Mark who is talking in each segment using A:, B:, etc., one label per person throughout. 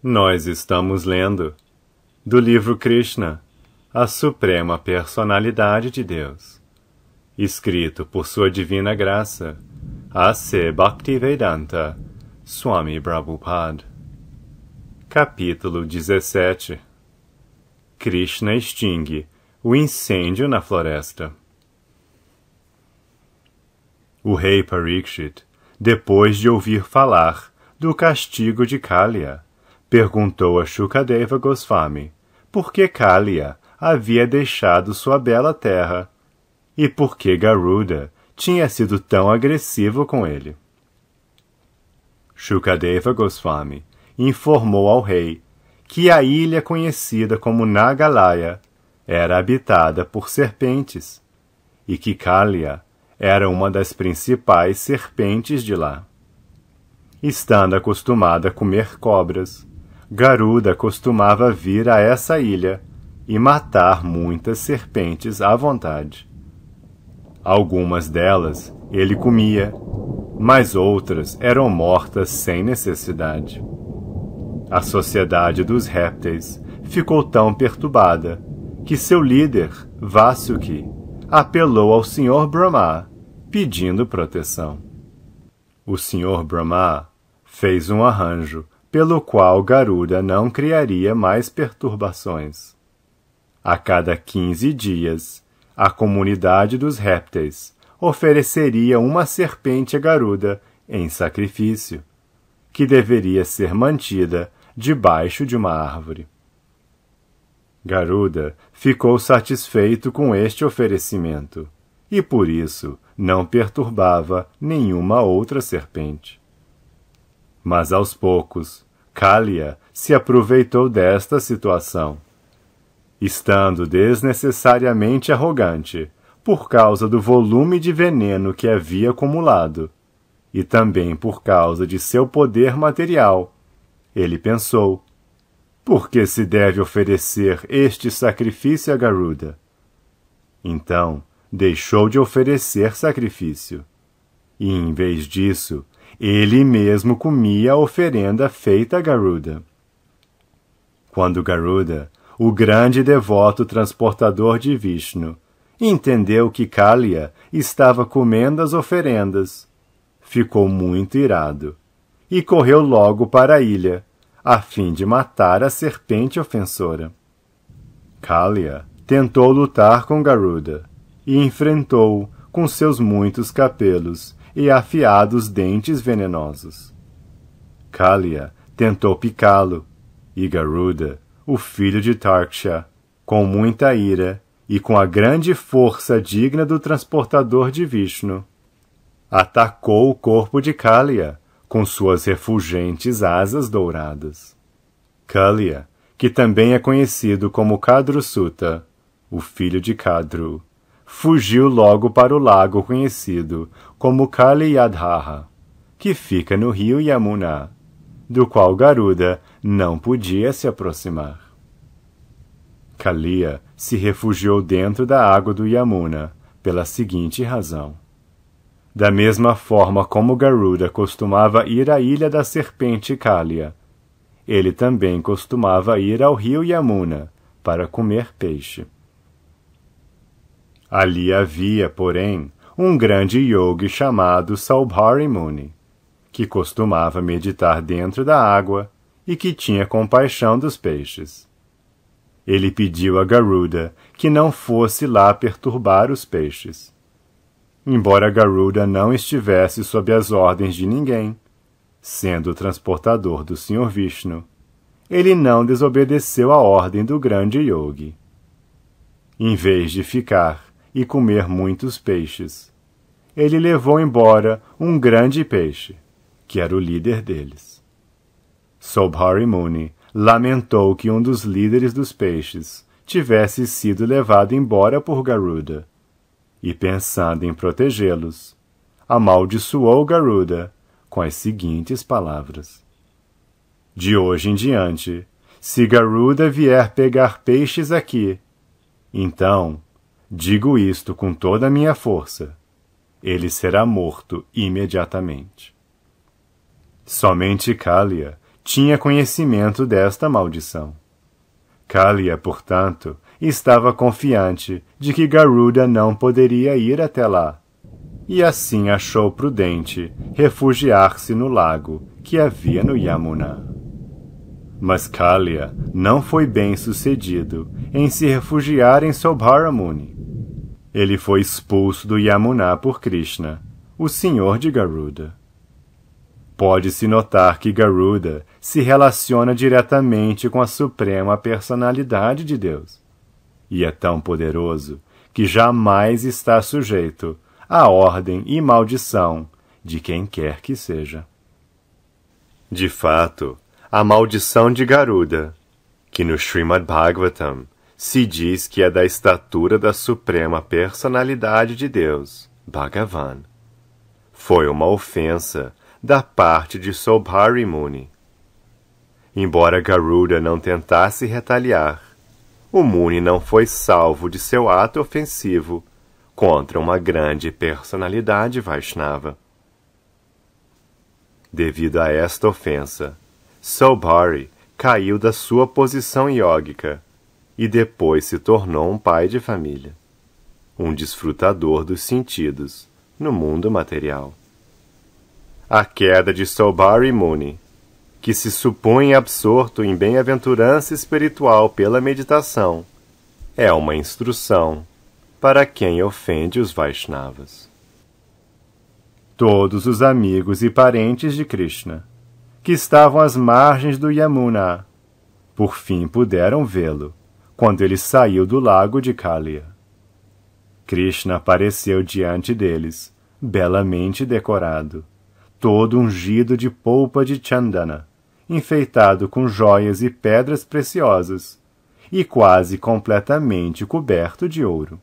A: Nós estamos lendo do livro Krishna, a Suprema Personalidade de Deus, escrito por Sua Divina Graça, A.C. Bhaktivedanta Swami Prabhupada. Capítulo 17. Krishna extingue o incêndio na floresta. O rei Parikshit, depois de ouvir falar do castigo de Kaliya, perguntou a Shukadeva Goswami por que Kaliya havia deixado sua bela terra e por que Garuda tinha sido tão agressivo com ele. Shukadeva Goswami informou ao rei que a ilha conhecida como Nagalaya era habitada por serpentes e que Kaliya era uma das principais serpentes de lá. Estando acostumada a comer cobras, Garuda costumava vir a essa ilha e matar muitas serpentes à vontade. Algumas delas ele comia, mas outras eram mortas sem necessidade. A sociedade dos répteis ficou tão perturbada que seu líder, Vasuki, apelou ao Sr. Brahma, pedindo proteção. O Sr. Brahma fez um arranjo pelo qual Garuda não criaria mais perturbações. A cada 15 dias, a comunidade dos répteis ofereceria uma serpente a Garuda em sacrifício, que deveria ser mantida debaixo de uma árvore. Garuda ficou satisfeito com este oferecimento e, por isso, não perturbava nenhuma outra serpente. Mas aos poucos, Kaliya se aproveitou desta situação. Estando desnecessariamente arrogante por causa do volume de veneno que havia acumulado, e também por causa de seu poder material, ele pensou: por que se deve oferecer este sacrifício a Garuda? Então, deixou de oferecer sacrifício, e em vez disso, ele mesmo comia a oferenda feita a Garuda. Quando Garuda, o grande devoto transportador de Vishnu, entendeu que Kaliya estava comendo as oferendas, ficou muito irado e correu logo para a ilha, a fim de matar a serpente ofensora. Kaliya tentou lutar com Garuda e enfrentou-o com seus muitos capelos e afiados dentes venenosos. Kaliya tentou picá-lo, e Garuda, o filho de Tarksha, com muita ira e com a grande força digna do transportador de Vishnu, atacou o corpo de Kaliya com suas refulgentes asas douradas. Kaliya, que também é conhecido como Kadrusuta, o filho de Kadru, fugiu logo para o lago conhecido como Kaliyadhaha, que fica no rio Yamuna, do qual Garuda não podia se aproximar. Kaliya se refugiou dentro da água do Yamuna pela seguinte razão: da mesma forma como Garuda costumava ir à ilha da serpente Kaliya, ele também costumava ir ao rio Yamuna para comer peixe. Ali havia, porém, um grande yogi chamado Saubhari Muni, que costumava meditar dentro da água e que tinha compaixão dos peixes. Ele pediu a Garuda que não fosse lá perturbar os peixes. Embora Garuda não estivesse sob as ordens de ninguém, sendo o transportador do Sr. Vishnu, ele não desobedeceu a ordem do grande yogi. Em vez de ficar e comer muitos peixes, ele levou embora um grande peixe, que era o líder deles. Saubhari Muni lamentou que um dos líderes dos peixes tivesse sido levado embora por Garuda, e pensando em protegê-los, amaldiçoou Garuda com as seguintes palavras: de hoje em diante, se Garuda vier pegar peixes aqui, então, digo isto com toda a minha força, ele será morto imediatamente. Somente Kaliya, tinha conhecimento desta maldição. Kalia, portanto, estava confiante de que Garuda não poderia ir até lá, e assim achou prudente refugiar-se no lago que havia no Yamuna. Mas Kalia não foi bem sucedido em se refugiar em Saubhara Muni. Ele foi expulso do Yamuna por Krishna, o senhor de Garuda. Pode-se notar que Garuda se relaciona diretamente com a suprema personalidade de Deus, e é tão poderoso que jamais está sujeito à ordem e maldição de quem quer que seja. De fato, a maldição de Garuda, que no Srimad Bhagavatam se diz que é da estatura da suprema personalidade de Deus, Bhagavan, foi uma ofensa da parte de Saubhari Muni. Embora Garuda não tentasse retaliar, o Muni não foi salvo de seu ato ofensivo contra uma grande personalidade Vaishnava. Devido a esta ofensa, Saubhari caiu da sua posição yógica e depois se tornou um pai de família, um desfrutador dos sentidos no mundo material. A queda de Saubhari Muni, que se supõe absorto em bem-aventurança espiritual pela meditação, é uma instrução para quem ofende os Vaishnavas. Todos os amigos e parentes de Krishna, que estavam às margens do Yamuna, por fim puderam vê-lo, quando ele saiu do lago de Kalia. Krishna apareceu diante deles, belamente decorado, todo ungido de polpa de chandana, enfeitado com joias e pedras preciosas, e quase completamente coberto de ouro.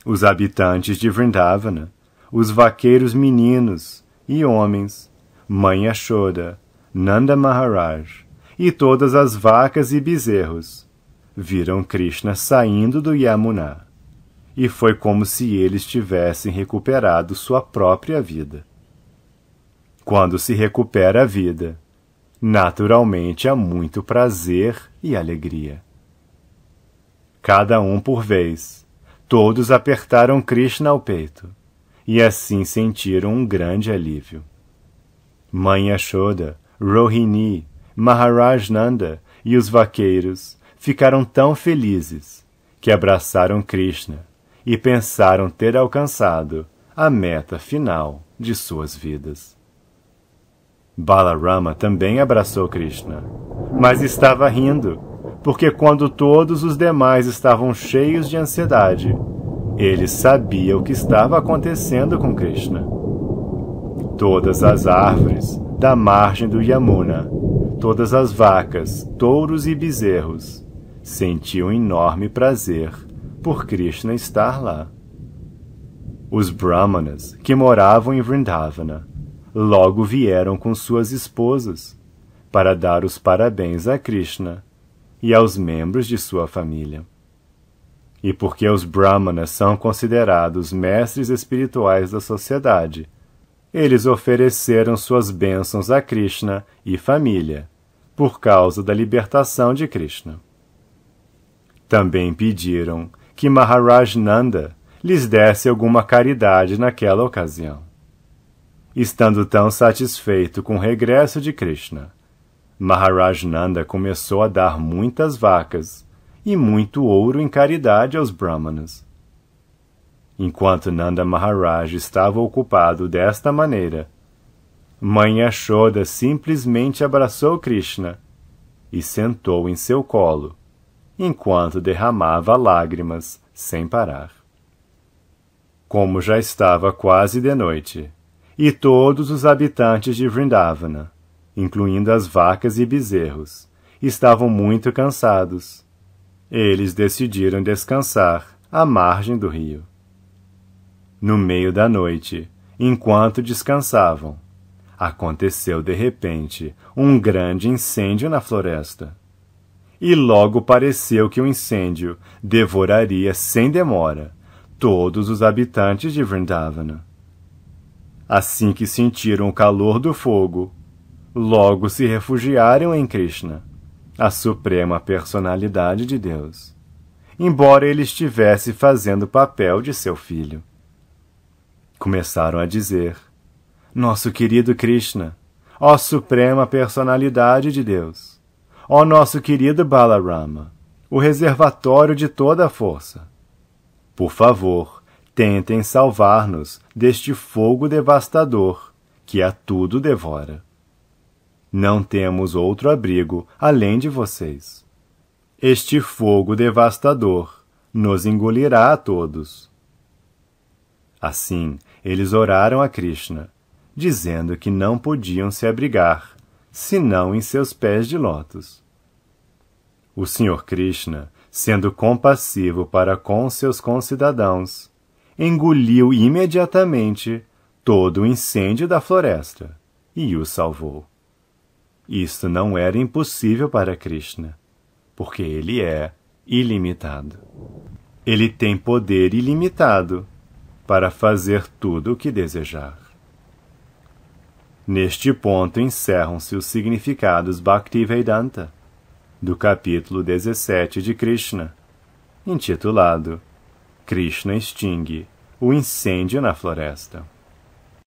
A: Os habitantes de Vrindavana, os vaqueiros meninos e homens, Mãe Yashoda, Nanda Maharaj e todas as vacas e bezerros, viram Krishna saindo do Yamuna, e foi como se eles tivessem recuperado sua própria vida. Quando se recupera a vida, naturalmente há muito prazer e alegria. Cada um por vez, todos apertaram Krishna ao peito, e assim sentiram um grande alívio. Mãe Yashoda, Rohini, Maharaj Nanda e os vaqueiros ficaram tão felizes que abraçaram Krishna e pensaram ter alcançado a meta final de suas vidas. Balarama também abraçou Krishna, mas estava rindo, porque quando todos os demais estavam cheios de ansiedade, ele sabia o que estava acontecendo com Krishna. Todas as árvores da margem do Yamuna, todas as vacas, touros e bezerros, sentiam enorme prazer por Krishna estar lá. Os brahmanas que moravam em Vrindavana logo vieram com suas esposas para dar os parabéns a Krishna e aos membros de sua família. E porque os brahmanas são considerados mestres espirituais da sociedade, eles ofereceram suas bênçãos a Krishna e família, por causa da libertação de Krishna. Também pediram que Maharaj Nanda lhes desse alguma caridade naquela ocasião. Estando tão satisfeito com o regresso de Krishna, Maharaj Nanda começou a dar muitas vacas e muito ouro em caridade aos brahmanas. Enquanto Nanda Maharaj estava ocupado desta maneira, Mãe Yashoda simplesmente abraçou Krishna e sentou em seu colo, enquanto derramava lágrimas sem parar. Como já estava quase de noite, e todos os habitantes de Vrindavana, incluindo as vacas e bezerros, estavam muito cansados, eles decidiram descansar à margem do rio. No meio da noite, enquanto descansavam, aconteceu de repente um grande incêndio na floresta. E logo pareceu que o incêndio devoraria sem demora todos os habitantes de Vrindavana. Assim que sentiram o calor do fogo, logo se refugiaram em Krishna, a suprema personalidade de Deus, embora ele estivesse fazendo o papel de seu filho. Começaram a dizer: nosso querido Krishna, ó suprema personalidade de Deus, ó nosso querido Balarama, o reservatório de toda a força, por favor, tentem salvar-nos deste fogo devastador que a tudo devora. Não temos outro abrigo além de vocês. Este fogo devastador nos engolirá a todos. Assim, eles oraram a Krishna, dizendo que não podiam se abrigar, senão em seus pés de lótus. O Senhor Krishna, sendo compassivo para com seus concidadãos, engoliu imediatamente todo o incêndio da floresta e o salvou. Isto não era impossível para Krishna, porque ele é ilimitado. Ele tem poder ilimitado para fazer tudo o que desejar. Neste ponto encerram-se os significados Bhaktivedanta, do capítulo 17 de Krishna, intitulado Krishna extingue o incêndio na floresta.